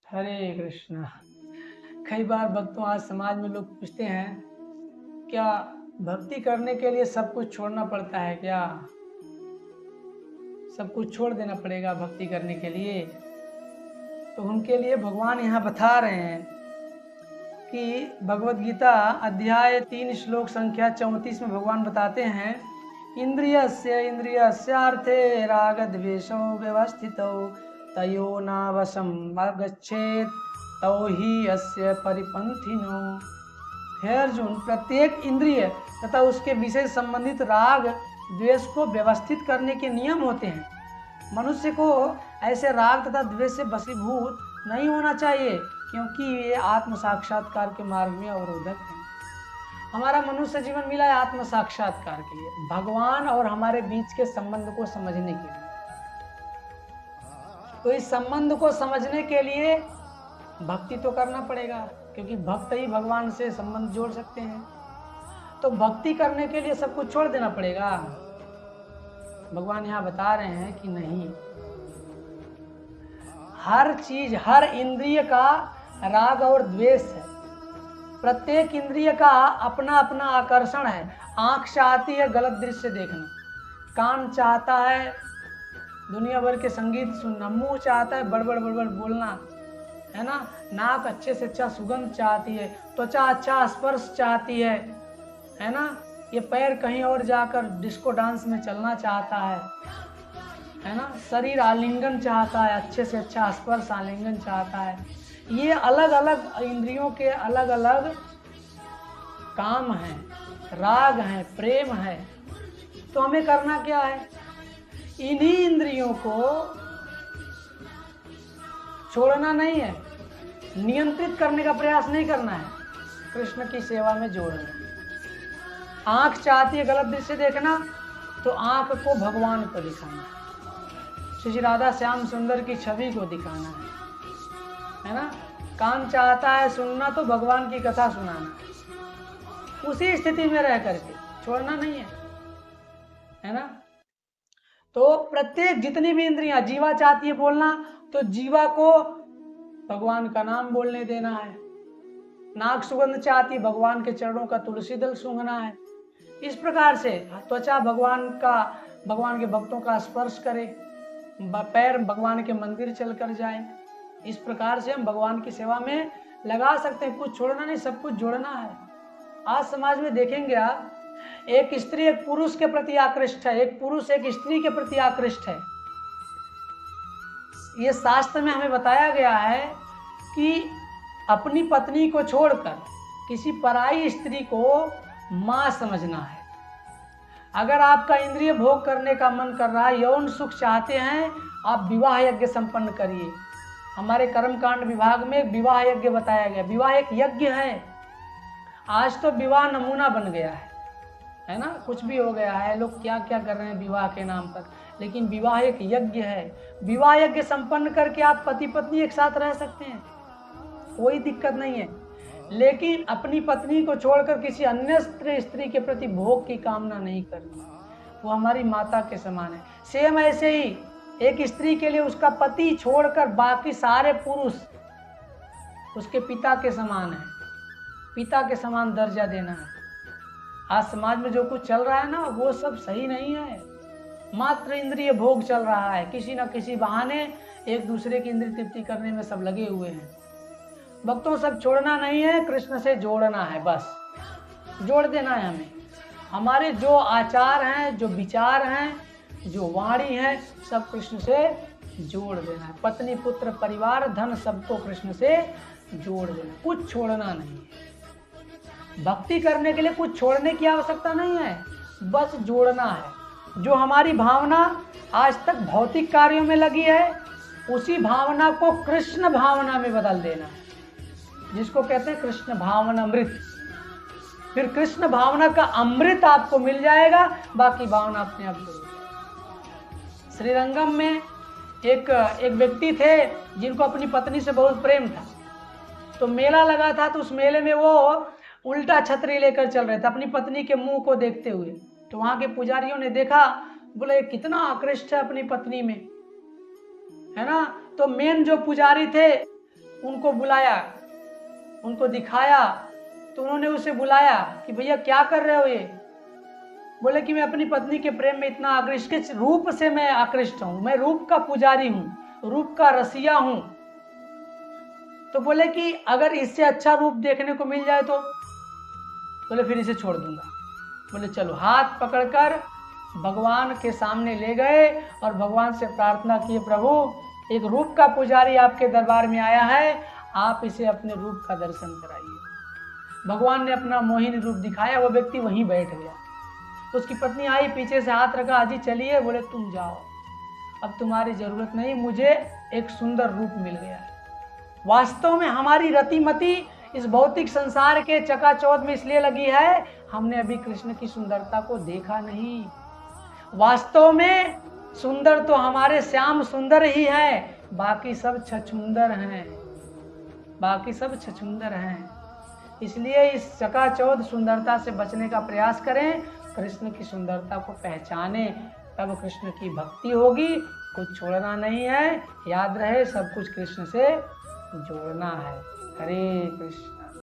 हरे कृष्णा। कई बार भक्तों आज समाज में लोग पूछते हैं, क्या भक्ति करने के लिए सब कुछ छोड़ना पड़ता है? क्या सब कुछ छोड़ देना पड़ेगा भक्ति करने के लिए? तो उनके लिए भगवान यहाँ बता रहे हैं कि भगवत गीता अध्याय 3 श्लोक संख्या 34 में भगवान बताते हैं, इंद्रियस्यार्थे राग द्वेषौ व्यवस्थितौ तयो नावशम गच्छेत तौ ही अस्य परिपंथिनो। हे अर्जुन, प्रत्येक इंद्रिय तथा उसके विषय संबंधित राग द्वेष को व्यवस्थित करने के नियम होते हैं। मनुष्य को ऐसे राग तथा द्वेष से वशीभूत नहीं होना चाहिए, क्योंकि ये आत्म साक्षात्कार के मार्ग में अवरोधक है। हमारा मनुष्य जीवन मिला है आत्म साक्षात्कार के लिए, भगवान और हमारे बीच के संबंध को समझने के लिए। तो इस संबंध को समझने के लिए भक्ति तो करना पड़ेगा, क्योंकि भक्त ही भगवान से संबंध जोड़ सकते हैं। तो भक्ति करने के लिए सब कुछ छोड़ देना पड़ेगा। भगवान यहाँ बता रहे हैं कि नहीं, हर चीज, हर इंद्रिय का राग और द्वेष है। प्रत्येक इंद्रिय का अपना अपना आकर्षण है। आंख चाहती है गलत दृश्य देखना, कान चाहता है दुनिया भर के संगीत सुनना, मुंह चाहता है बड़बड़ बड़बड़ बोलना, है ना, नाक अच्छे से अच्छा सुगंध चाहती है, त्वचा अच्छा स्पर्श चाहती है ना, ये पैर कहीं और जाकर डिस्को डांस में चलना चाहता है ना, शरीर आलिंगन चाहता है, अच्छे से अच्छा स्पर्श आलिंगन चाहता है। ये अलग अलग इंद्रियों के अलग अलग काम हैं, राग हैं, प्रेम है। तो हमें करना क्या है? इन्हीं इंद्रियों को छोड़ना नहीं है, नियंत्रित करने का प्रयास नहीं करना है, कृष्ण की सेवा में जोड़ना है। आंख चाहती है गलत दृश्य देखना, तो आंख को भगवान को दिखाना है, श्री राधा श्याम सुंदर की छवि को दिखाना है ना। कान चाहता है सुनना, तो भगवान की कथा सुनाना, उसी स्थिति में रह करके, छोड़ना नहीं है ना। तो प्रत्येक जितनी भी इंद्रियां, जीवा चाहती है बोलना, तो जीवा को भगवान का नाम बोलने देना है। नाक सुगंध चाहती है, भगवान के चरणों का तुलसी दल सूंघना है। इस प्रकार से त्वचा भगवान के भक्तों का स्पर्श करे, पैर भगवान के मंदिर चल कर जाए। इस प्रकार से हम भगवान की सेवा में लगा सकते हैं। कुछ छोड़ना नहीं, सब कुछ जोड़ना है। आज समाज में देखेंगे आप, एक स्त्री एक पुरुष के प्रति आकृष्ट है, एक पुरुष एक स्त्री के प्रति आकृष्ट है। ये शास्त्र में हमें बताया गया है कि अपनी पत्नी को छोड़कर किसी पराई स्त्री को मां समझना है। अगर आपका इंद्रिय भोग करने का मन कर रहा है, यौन सुख चाहते हैं, आप विवाह यज्ञ संपन्न करिए। हमारे कर्मकांड विभाग में विवाह यज्ञ बताया गया। विवाह एक यज्ञ है। आज तो विवाह नमूना बन गया है ना, कुछ भी हो गया है, लोग क्या क्या कर रहे हैं विवाह के नाम पर, लेकिन विवाह एक यज्ञ है। विवाह यज्ञ संपन्न करके आप पति पत्नी एक साथ रह सकते हैं, कोई दिक्कत नहीं है। लेकिन अपनी पत्नी को छोड़कर किसी अन्य स्त्री के प्रति भोग की कामना नहीं करनी, वो हमारी माता के समान है। सेम ऐसे ही एक स्त्री के लिए उसका पति छोड़कर बाकी सारे पुरुष उसके पिता के समान है, पिता के समान दर्जा देना है। आज समाज में जो कुछ चल रहा है ना, वो सब सही नहीं है। मात्र इंद्रिय भोग चल रहा है, किसी न किसी बहाने एक दूसरे की इंद्रिय तृप्ति करने में सब लगे हुए हैं। भक्तों, सब छोड़ना नहीं है, कृष्ण से जोड़ना है, बस जोड़ देना है हमें। हमारे जो आचार हैं, जो विचार हैं, जो वाणी है, सब कृष्ण से जोड़ देना है। पत्नी पुत्र परिवार धन सबको कृष्ण से जोड़ देना, कुछ छोड़ना नहीं है। भक्ति करने के लिए कुछ छोड़ने की आवश्यकता नहीं है, बस जोड़ना है। जो हमारी भावना आज तक भौतिक कार्यों में लगी है, उसी भावना को कृष्ण भावना में बदल देना है, जिसको कहते हैं कृष्ण भावना अमृत। फिर कृष्ण भावना का अमृत आपको मिल जाएगा, बाकी भावना अपने आप जुड़ जाएगी। श्रीरंगम में एक व्यक्ति थे जिनको अपनी पत्नी से बहुत प्रेम था। तो मेला लगा था, तो उस मेले में वो उल्टा छतरी लेकर चल रहे थे अपनी पत्नी के मुंह को देखते हुए। तो वहां के पुजारियों ने देखा, बोले कितना आकृष्ट है अपनी पत्नी में, है ना। तो मेन जो पुजारी थे उनको बुलाया, उनको दिखाया, तो उन्होंने उसे बुलाया कि भैया क्या कर रहे हो ये? बोले कि मैं अपनी पत्नी के प्रेम में इतना आकृष्ट, किस रूप से मैं आकृष्ट हूं, मैं रूप का पुजारी हूं, रूप का रसिया हूं। तो बोले कि अगर इससे अच्छा रूप देखने को मिल जाए तो? बोले फिर इसे छोड़ दूंगा। बोले चलो, हाथ पकड़कर भगवान के सामने ले गए और भगवान से प्रार्थना की, प्रभु एक रूप का पुजारी आपके दरबार में आया है, आप इसे अपने रूप का दर्शन कराइए। भगवान ने अपना मोहिनी रूप दिखाया, वो व्यक्ति वहीं बैठ गया। उसकी पत्नी आई, पीछे से हाथ रखा, अजी चलिए। बोले तुम जाओ, अब तुम्हारी जरूरत नहीं, मुझे एक सुंदर रूप मिल गया है। वास्तव में हमारी रतिमती इस भौतिक संसार के चकाचौंध में इसलिए लगी है, हमने अभी कृष्ण की सुंदरता को देखा नहीं। वास्तव में सुंदर तो हमारे श्याम सुंदर ही है, बाकी सब छछूंदर हैं, बाकी सब छछूंदर हैं। इसलिए इस चकाचौंध सुंदरता से बचने का प्रयास करें, कृष्ण की सुंदरता को पहचाने, तब कृष्ण की भक्ति होगी। कुछ छोड़ना नहीं है, याद रहे सब कुछ कृष्ण से जोड़ना है। हरे कृष्ण।